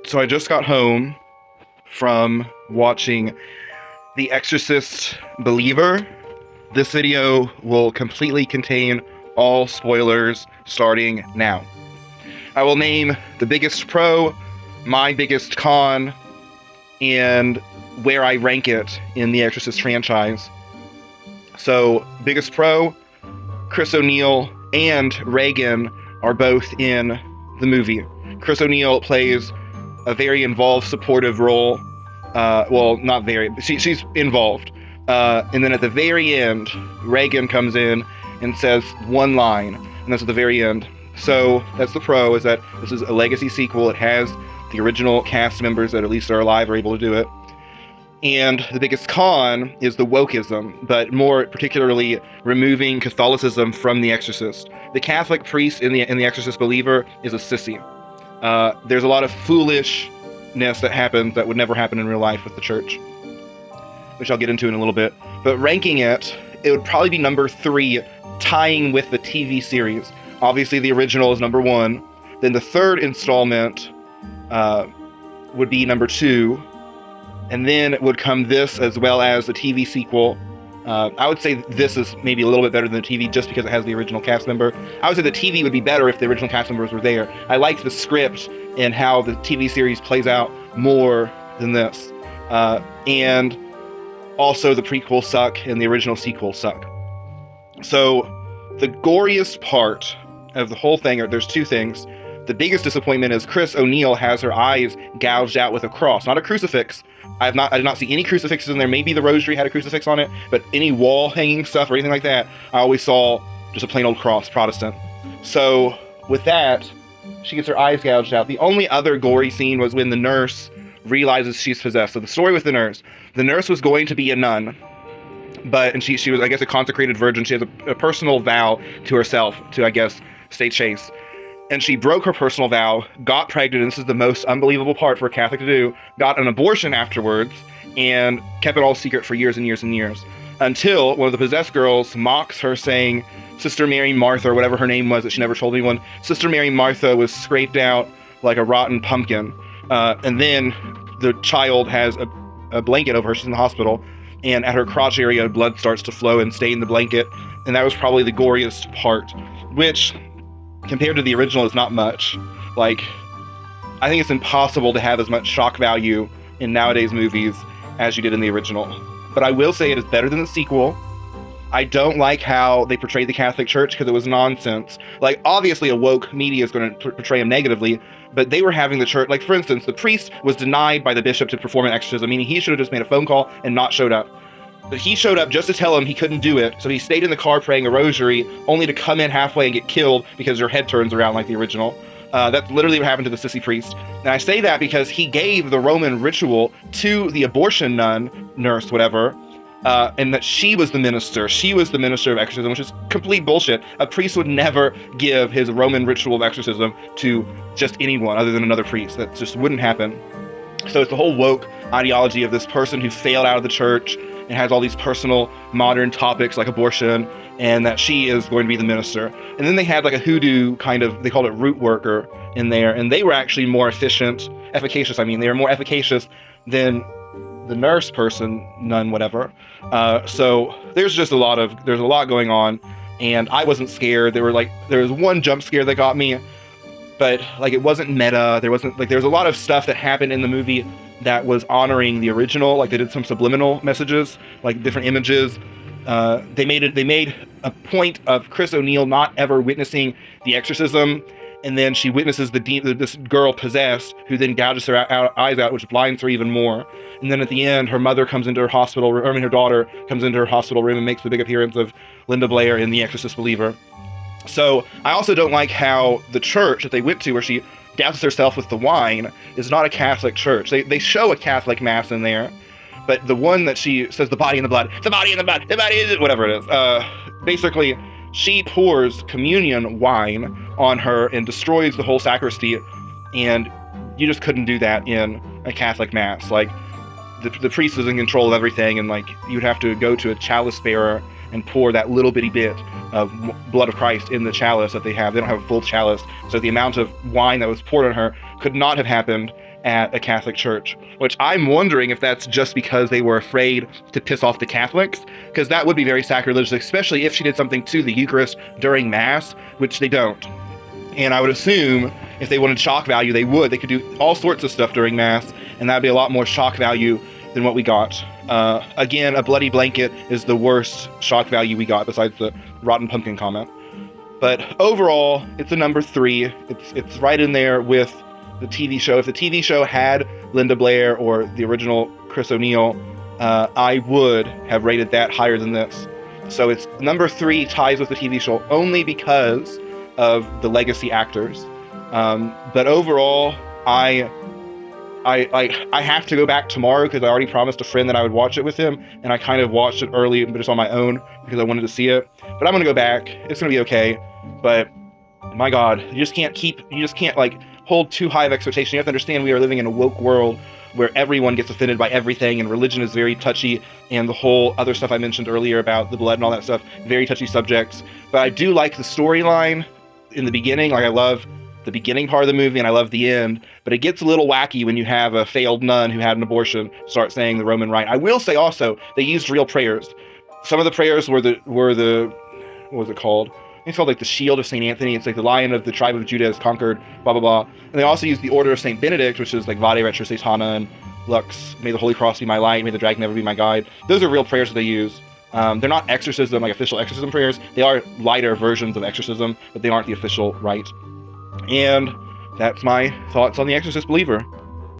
So I just got home from watching The Exorcist Believer. This video will completely contain all spoilers starting now. I will name the biggest pro, my biggest con, and where I rank it in the Exorcist franchise. So, biggest pro, Chris O'Neill and Regan are both in the movie. Chris O'Neill plays a very involved, supportive role. Well, not very, but she's involved. And then at the very end, Regan comes in and says one line, and that's at the very end. So that's the pro, is that this is a legacy sequel. It has the original cast members that at least are alive are able to do it. And the biggest con is the wokeism, but more particularly removing Catholicism from The Exorcist. The Catholic priest in the Exorcist Believer is a sissy. There's a lot of foolishness that happens that would never happen in real life with the church, which I'll get into in a little bit. But ranking it would probably be number 3, tying with the TV series. Obviously, the original is number 1. Then the third installment would be number 2. And then it would come this, as well as the TV sequel. I would say this is maybe a little bit better than the TV just because it has the original cast member. I would say the TV would be better if the original cast members were there. I liked the script and how the TV series plays out more than this. And also the prequels suck and the original sequels suck. So the goriest part of the whole thing, there's 2 things. The biggest disappointment is Chris O'Neill has her eyes gouged out with a cross, not a crucifix. I did not see any crucifixes in there. Maybe the rosary had a crucifix on it, but any wall hanging stuff or anything like that, I always saw just a plain old cross, Protestant. So with that, she gets her eyes gouged out. The only other gory scene was when the nurse realizes she's possessed. So the story with the nurse was going to be a nun, and she was, I guess, a consecrated virgin. She has a personal vow to herself to, I guess, stay chaste. And she broke her personal vow, got pregnant, and this is the most unbelievable part for a Catholic to do, got an abortion afterwards, and kept it all secret for years and years and years. Until one of the possessed girls mocks her, saying, Sister Mary Martha, or whatever her name was that she never told anyone, Sister Mary Martha was scraped out like a rotten pumpkin. And then the child has a blanket over her, she's in the hospital, and at her crotch area, blood starts to flow and stain the blanket. And that was probably the goriest part, which, compared to the original, is not much. Like, I think it's impossible to have as much shock value in nowadays movies as you did in the original. But I will say it is better than the sequel. I don't like how they portrayed the Catholic Church because it was nonsense. Like, obviously a woke media is going to portray them negatively, but they were having the church, like, for instance, the priest was denied by the bishop to perform an exorcism, meaning he should have just made a phone call and not showed up. But he showed up just to tell him he couldn't do it, so he stayed in the car praying a rosary, only to come in halfway and get killed because her head turns around like the original. That's literally what happened to the sissy priest. And I say that because he gave the Roman ritual to the abortion nurse, whatever, and that she was the minister. She was the minister of exorcism, which is complete bullshit. A priest would never give his Roman ritual of exorcism to just anyone other than another priest. That just wouldn't happen. So it's the whole woke ideology of this person who failed out of the church and has all these personal modern topics like abortion, and that she is going to be the minister. And then they had like a hoodoo kind of, they called it root worker in there, and they were actually more efficacious. They were more efficacious than the nurse person, nun, whatever. So there's a lot going on, and I wasn't scared. There was one jump scare that got me, but like it wasn't meta. There was a lot of stuff that happened in the movie that was honoring the original. Like, they did some subliminal messages, like different images. They made a point of Chris O'Neill not ever witnessing the exorcism, and then she witnesses this girl possessed, who then gouges her eyes out, which blinds her even more. And then at the end, her mother comes into her hospital room, her daughter comes into her hospital room and makes the big appearance of Linda Blair in The Exorcist Believer. So I also don't like how the church that they went to, where she douses herself with the wine, is not a Catholic church. They show a Catholic mass in there, but the one that she says, the body and the blood, the body and the blood, the body is, whatever it is. Basically, she pours communion wine on her and destroys the whole sacristy, and you just couldn't do that in a Catholic mass. Like, the priest was in control of everything, and like you'd have to go to a chalice bearer and pour that little bitty bit of blood of Christ in the chalice that they have. They don't have a full chalice, so the amount of wine that was poured on her could not have happened at a Catholic church, which I'm wondering if that's just because they were afraid to piss off the Catholics, because that would be very sacrilegious, especially if she did something to the Eucharist during Mass, which they don't. And I would assume if they wanted shock value, they would. They could do all sorts of stuff during Mass, and that'd be a lot more shock value than what we got. Again, a bloody blanket is the worst shock value we got, besides the rotten pumpkin comment. But overall, it's a number 3. It's right in there with the TV show. If the TV show had Linda Blair or the original Chris O'Neill, I would have rated that higher than this. So it's number 3, ties with the TV show only because of the legacy actors. But overall, I have to go back tomorrow because I already promised a friend that I would watch it with him, and I kind of watched it early, but just on my own because I wanted to see it. But I'm gonna go back. It's gonna be okay. But my God, you just can't like hold too high of expectation. You have to understand we are living in a woke world where everyone gets offended by everything, and religion is very touchy, and the whole other stuff I mentioned earlier about the blood and all that stuff, very touchy subjects. But I do like the storyline in the beginning. Like, I love the beginning part of the movie, and I love the end, but it gets a little wacky when you have a failed nun who had an abortion start saying the Roman Rite. I will say also, they used real prayers. Some of the prayers were the what was it called? It's called like the Shield of St. Anthony. It's like the Lion of the tribe of Judah has conquered, blah, blah, blah. And they also use the Order of St. Benedict, which is like Vade Retro Satana and Lux, may the Holy Cross be my light, may the dragon never be my guide. Those are real prayers that they use. They're not exorcism, like official exorcism prayers. They are lighter versions of exorcism, but they aren't the official rite. And that's my thoughts on The Exorcist Believer.